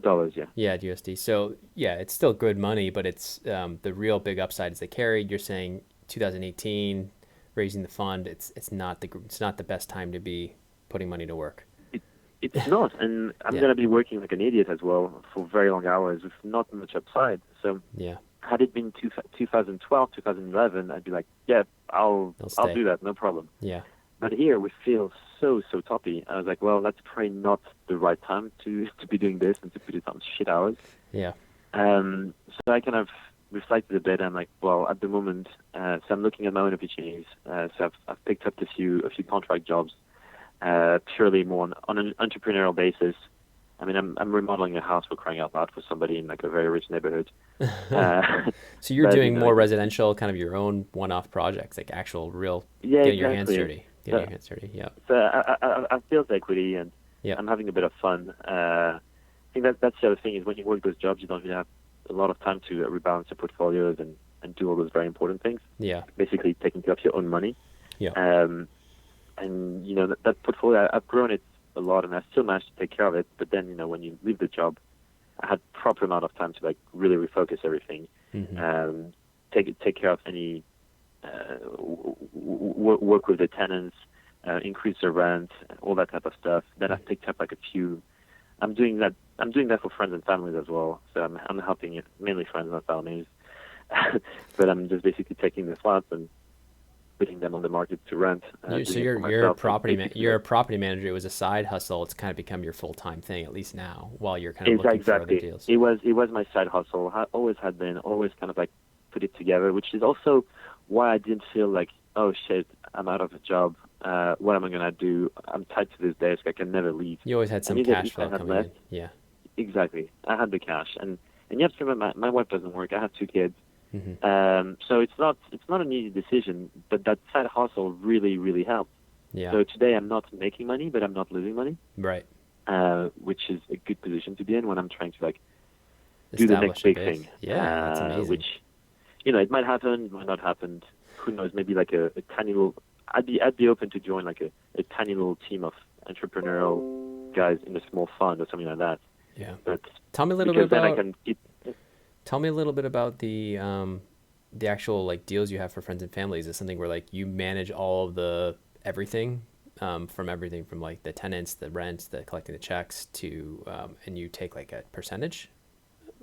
dollars. Yeah. Yeah, USD. So yeah, it's still good money, but it's the real big upside is the carry. You're saying 2018, raising the fund. It's not the best time to be putting money to work. It's not, and I'm going to be working like an idiot as well for very long hours with not much upside. So yeah, had it been 2012, 2011, I'd be like, yeah, I'll do that, no problem. Yeah. But here we feel so toppy. I was like, well, that's probably not the right time to be doing this and to put it on shit hours. Yeah. So I kind of reflected a bit. I'm like, well, at the moment, so I'm looking at my own opportunities. So I've picked up a few contract jobs, purely more on an entrepreneurial basis. I mean, I'm remodeling a house, for crying out loud, for somebody in like a very rich neighborhood. So you're doing more residential, kind of your own one-off projects, like actual real, getting your hands dirty. Getting your hands dirty, yeah. So I've built equity, and I'm having a bit of fun. I think that's the other thing, is when you work those jobs, you don't really have a lot of time to rebalance your portfolios and do all those very important things. Yeah. Basically taking care of your own money. Yeah. And, you know, that portfolio, I've grown it a lot, and I still managed to take care of it. But then, you know, when you leave the job, I had proper amount of time to like really refocus everything, take care of any work with the tenants, increase the rent, all that type of stuff. Then I picked up like a few. I'm doing that for friends and families as well. So I'm helping mainly friends and families, but I'm just basically taking the flats and putting them on the market to rent. So you're a property manager. It was a side hustle. It's kind of become your full-time thing, at least now, while you're kind of looking for other deals. It was my side hustle. Always had been. Always kind of like put it together, which is also why I didn't feel like, oh shit, I'm out of a job. What am I gonna do? I'm tied to this desk. I can never leave. You always had some cash flow coming in. Yeah. Exactly. I had the cash, and you have to remember, my wife doesn't work. I have 2 kids. So it's not an easy decision, but that side hustle really helped. Yeah. So today I'm not making money, but I'm not losing money. Right. Which is a good position to be in when I'm trying to like do the next big thing. Yeah, that's amazing. Which, you know, it might happen, it might not happen. Who knows? Maybe like a tiny little. I'd be open to join like a tiny little team of entrepreneurial guys in a small fund or something like that. Yeah. But tell me a little bit about. Tell me a little bit about the actual like deals you have for friends and family. Is it something where like you manage all of the everything from like the tenants, the rents, the collecting the checks to and you take like a percentage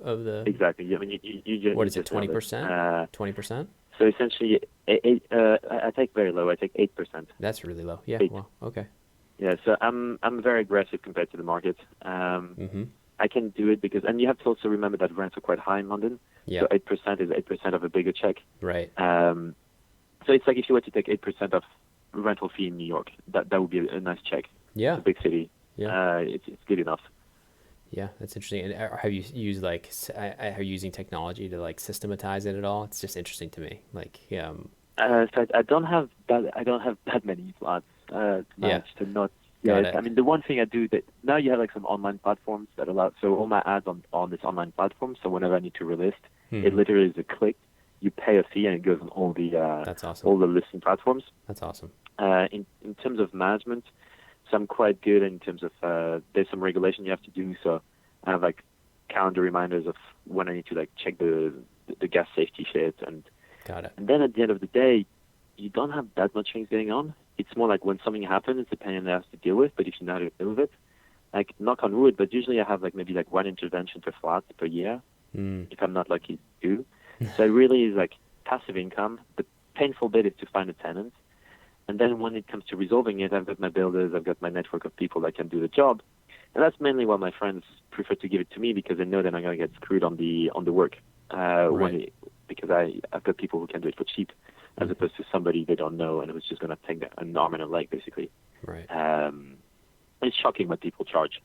of the. Exactly. I mean, you what is it? 20%? 20%? So essentially, I take very low. I take 8%. That's really low. Yeah. 8. Well, okay. Yeah. So I'm very aggressive compared to the market. I can do it because, and you have to also remember that rents are quite high in London. Yeah. So 8% is 8% of a bigger check. Right. So it's like if you were to take 8% of rental fee in New York, that would be a nice check. Yeah. It's a big city. Yeah. It's good enough. Yeah, that's interesting. And have you used are you using technology to like systematize it at all? It's just interesting to me. Like, So I don't have that many flats to manage to not. Yeah, I mean, the one thing I do that now you have like some online platforms that allow, so all my ads on this online platform. So whenever I need to relist, it literally is a click. You pay a fee and it goes on all the that's awesome. all the listing platforms. That's awesome. In terms of management, so I'm quite good in terms of there's some regulation you have to do. So I have like calendar reminders of when I need to like check the gas safety shit, and got it. And then at the end of the day, you don't have that much things going on. It's more like when something happens, it's a pain that I have to deal with. But if you know how to deal with it, like knock on wood, but usually I have like maybe like one intervention per flat per year, if I'm not lucky to do. So it really is like passive income. The painful bit is to find a tenant. And then when it comes to resolving it, I've got my builders, I've got my network of people that can do the job. And that's mainly why my friends prefer to give it to me, because they know they're not going to get screwed on the work. because I've got people who can do it for cheap, as opposed to somebody they don't know and who's just going to take an arm and a leg, basically. Right. It's shocking what people charge.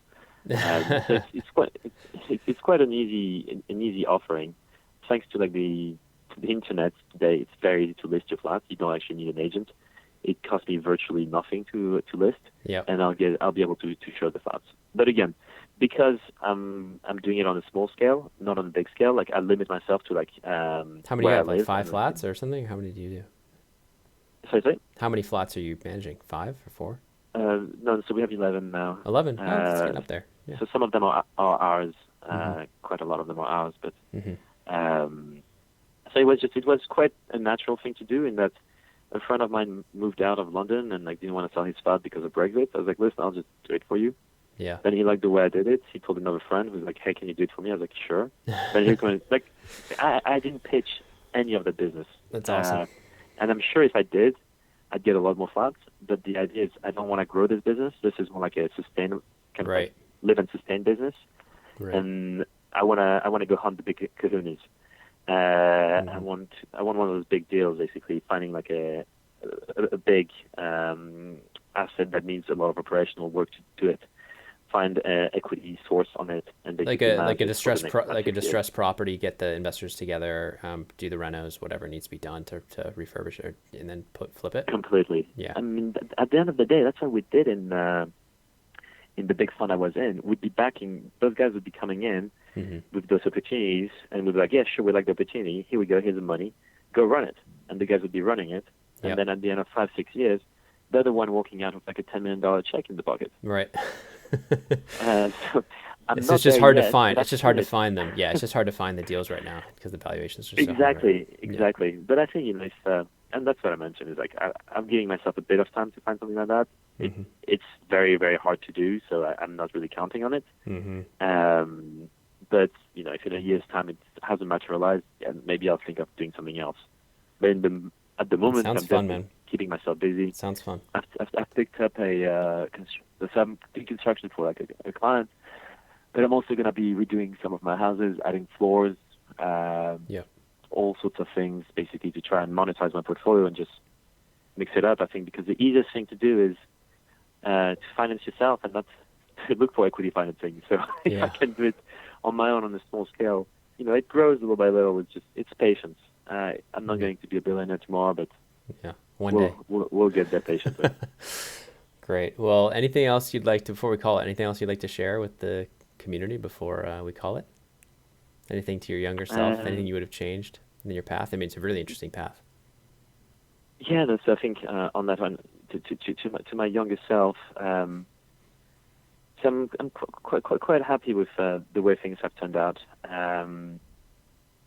So it's quite an easy offering, thanks to like the internet today. It's very easy to list your flats. You don't actually need an agent. It costs me virtually nothing to list, and I'll be able to show the flats. But again, because I'm doing it on a small scale, not on a big scale, like I limit myself to like how many do you have, like 5 flats or something? How many do you do? Sorry? How many flats are you managing? 5 or 4? No, so we have 11 now. 11? Oh, it's getting up there. Yeah. So some of them are ours. Quite a lot of them are ours, but so it was quite a natural thing to do, in that a friend of mine moved out of London and like didn't want to sell his flat because of Brexit. I was like, listen, I'll just do it for you. Yeah. Then he liked the way I did it. He told another friend who was like, hey, can you do it for me? I was like, sure. Then he was like, I didn't pitch any of the business. That's awesome. And I'm sure if I did, I'd get a lot more flats. But the idea is I don't want to grow this business. This is more like a sustain, kind of like live and sustain business. Right. And I want to go hunt the big kahunas. I want one of those big deals, basically finding like a big asset that needs a lot of operational work to do it. Find an equity source on it, and like a distressed property. Get the investors together, do the renos, whatever needs to be done to refurbish it, and then flip it. Completely. Yeah. I mean, at the end of the day, that's what we did in the big fund I was in. We'd be backing, those guys would be coming in with those opportunities, and we'd be like, yeah, sure, we like the opportunity. Here we go. Here's the money. Go run it. And the guys would be running it. And then at the end of 5-6 years, they're the one walking out with like a $10 million check in the pocket. Right. So it's just hard to find. It's just hard to find them. Yeah, it's just hard to find the deals right now because the valuations are so high, right? Exactly. But I think, and that's what I mentioned, is like I'm giving myself a bit of time to find something like that. It's very, very hard to do, so I'm not really counting on it. But if in a year's time it hasn't materialized, and maybe I'll think of doing something else. But at the moment, I'm fun, keeping myself busy. Sounds fun. I've picked up some construction for like a client, but I'm also going to be redoing some of my houses, adding floors, all sorts of things, basically to try and monetize my portfolio and just mix it up. I think because the easiest thing to do is to finance yourself and not to look for equity financing. So if I can do it on my own on a small scale, it grows little by little. It's patience. I'm not going to be a billionaire tomorrow, but one day we'll get there patiently. Great. Well, anything else you'd like to, before we call it, anything else you'd like to share with the community before we call it? Anything to your younger self? Anything you would have changed in your path? I mean, it's a really interesting path. Yeah, so I think on that one, to my younger self, so I'm quite happy with the way things have turned out.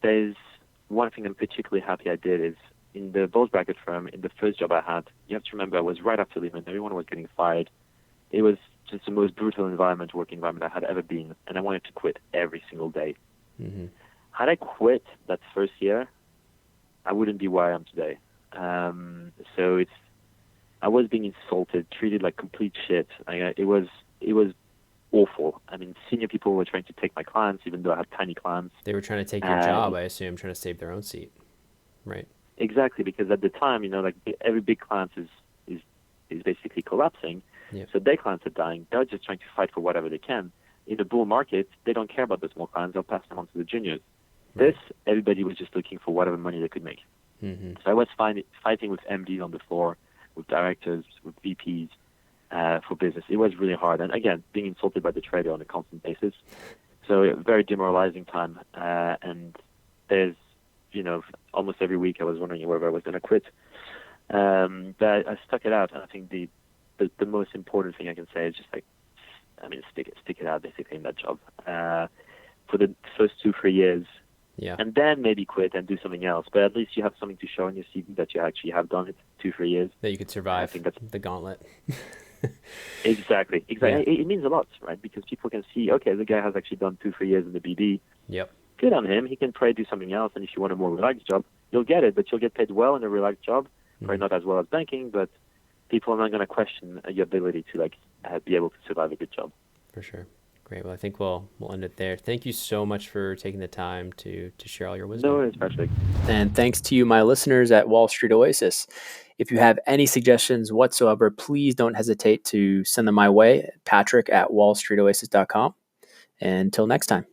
There's one thing I'm particularly happy I did is in the bulge bracket firm, in the first job I had, you have to remember I was right after Lehman. Everyone was getting fired. It was just the most brutal working environment I had ever been, and I wanted to quit every single day. Had I quit that first year, I wouldn't be where I am today. So I was being insulted, treated like complete shit. It was awful. I mean, senior people were trying to take my clients, even though I had tiny clients. They were trying to take your job, I assume, trying to save their own seat, right? Exactly, because at the time, like every big client is basically collapsing. So their clients are dying. They're just trying to fight for whatever they can. In the bull market, they don't care about the small clients. They'll pass them on to the juniors. Right. Everybody was just looking for whatever money they could make. So I was fighting with MDs on the floor, with directors, with VPs for business. It was really hard. And again, being insulted by the trader on a constant basis. So a very demoralizing time. And there's, almost every week I was wondering whether I was going to quit. But I stuck it out. And I think the most important thing I can say is just stick it out basically in that job for the first 2-3 years. And then maybe quit and do something else. But at least you have something to show in your CV that you actually have done it 2-3 years. That you could survive. I think that's the gauntlet. Exactly. Yeah. It means a lot, right? Because people can see, okay, the guy has actually done 2-3 years in the BD. Yep. Good on him. He can probably do something else. And if you want a more relaxed job, you'll get it. But you'll get paid well in a relaxed job. Probably not as well as banking, but people are not going to question your ability to be able to survive a good job. For sure. Great. Well, I think we'll end it there. Thank you so much for taking the time to share all your wisdom. No worries, Patrick. And thanks to you, my listeners at Wall Street Oasis. If you have any suggestions whatsoever, please don't hesitate to send them my way, Patrick at wallstreetoasis.com. Until next time.